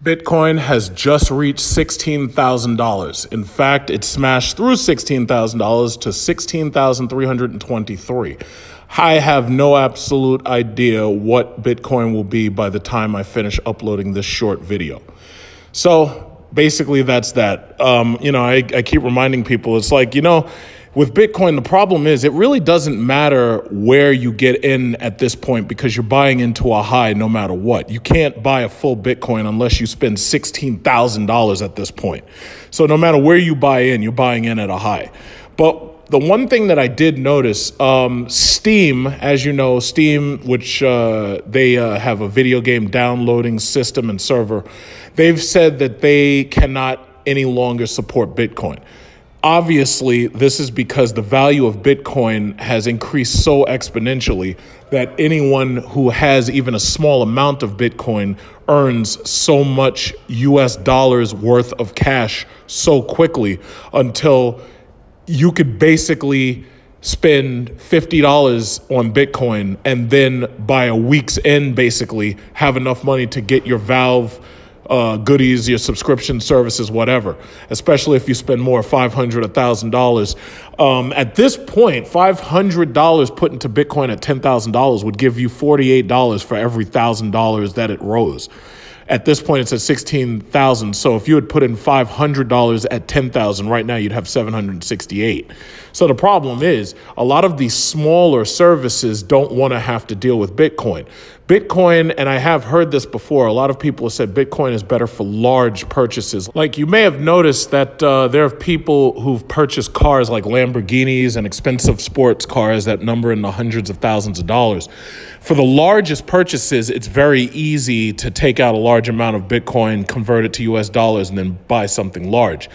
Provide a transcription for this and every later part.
Bitcoin has just reached $16,000. In fact, it smashed through $16,000 to $16,323. I have no absolute idea what Bitcoin will be by the time I finish uploading this short video. So basically that's that. I keep reminding people, it's like, with Bitcoin, the problem is it really doesn't matter where you get in at this point because you're buying into a high no matter what. You can't buy a full Bitcoin unless you spend $16,000 at this point. So no matter where you buy in, you're buying in at a high. But the one thing that I did notice, Steam, as you know, Steam, which they have a video game downloading system and server, they've said that they cannot any longer support Bitcoin. Obviously, this is because the value of Bitcoin has increased so exponentially that anyone who has even a small amount of Bitcoin earns so much US dollars worth of cash so quickly until you could basically spend $50 on Bitcoin and then by a week's end, basically have enough money to get your Valve goodies, your subscription services, whatever, especially if you spend more, $500, $1,000. At this point, $500 put into Bitcoin at $10,000 would give you $48 for every $1,000 that it rose. At this point, it's at $16,000. So if you had put in $500 at $10,000, right now you'd have $768. So the problem is a lot of these smaller services don't want to have to deal with Bitcoin. Bitcoin, and I have heard this before, a lot of people have said Bitcoin is better for large purchases. Like you may have noticed that there are people who've purchased cars like Lamborghinis and expensive sports cars that number in the hundreds of thousands of dollars. For the largest purchases, it's very easy to take out a large amount of Bitcoin, convert it to US dollars, and then buy something large.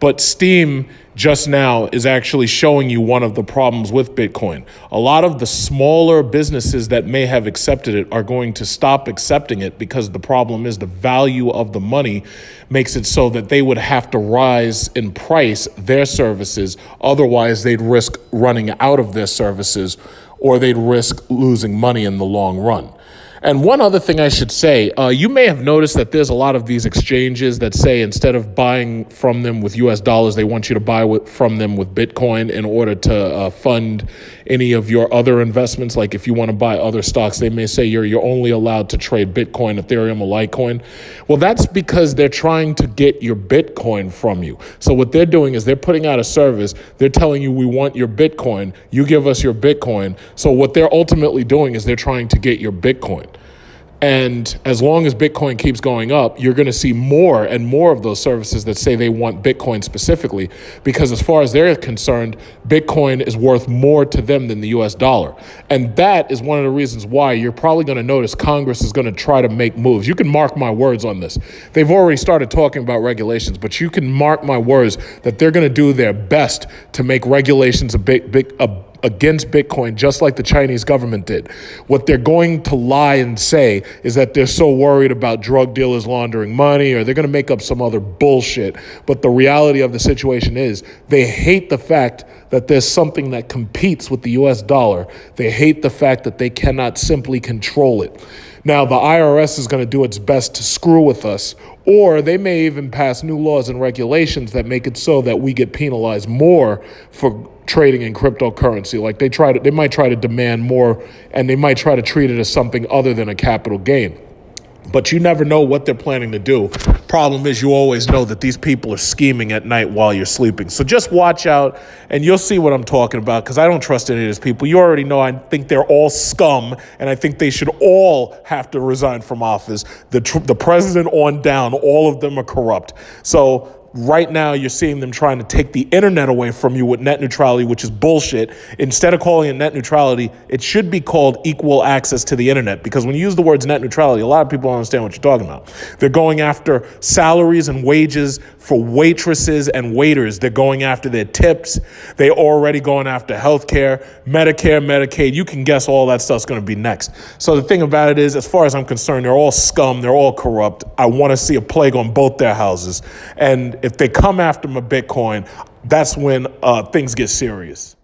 But Steam just now is actually showing you one of the problems with Bitcoin. A lot of the smaller businesses that may have accepted it are going to stop accepting it because the problem is the value of the money makes it so that they would have to rise in price their services. Otherwise, they'd risk running out of their services or they'd risk losing money in the long run. And one other thing I should say, you may have noticed that there's a lot of these exchanges that say instead of buying from them with US dollars, they want you to buy from them with Bitcoin in order to fund any of your other investments. Like if you want to buy other stocks, they may say you're only allowed to trade Bitcoin, Ethereum, or Litecoin. Well, that's because they're trying to get your Bitcoin from you. So what they're doing is they're putting out a service. They're telling you, we want your Bitcoin. You give us your Bitcoin. So what they're ultimately doing is they're trying to get your Bitcoin. And as long as Bitcoin keeps going up, you're going to see more and more of those services that say they want Bitcoin specifically, because as far as they're concerned, Bitcoin is worth more to them than the US dollar. And that is one of the reasons why you're probably going to notice Congress is going to try to make moves. You can mark my words on this. They've already started talking about regulations, but you can mark my words that they're going to do their best to make regulations against Bitcoin, just like the Chinese government did. What they're going to lie and say is that they're so worried about drug dealers laundering money, or they're going to make up some other bullshit. But the reality of the situation is they hate the fact that there's something that competes with the US dollar. They hate the fact that they cannot simply control it. Now, the IRS is going to do its best to screw with us, or they may even pass new laws and regulations that make it so that we get penalized more for trading in cryptocurrency. Like they might try to demand more, and they might try to treat it as something other than a capital gain. But you never know what they're planning to do. Problem is, you always know that these people are scheming at night while you're sleeping. So just watch out, and you'll see what I'm talking about, because I don't trust any of these people. You already know I think they're all scum, and I think they should all have to resign from office. The president on down, all of them are corrupt. So right now, you're seeing them trying to take the internet away from you with net neutrality, which is bullshit. Instead of calling it net neutrality, it should be called equal access to the internet, because when you use the words net neutrality, a lot of people don't understand what you're talking about. They're going after salaries and wages for waitresses and waiters. They're going after their tips. They're already going after healthcare, Medicare, Medicaid. You can guess all that stuff's going to be next. So the thing about it is, as far as I'm concerned, they're all scum. They're all corrupt. I want to see a plague on both their houses. And if they come after my Bitcoin, that's when things get serious.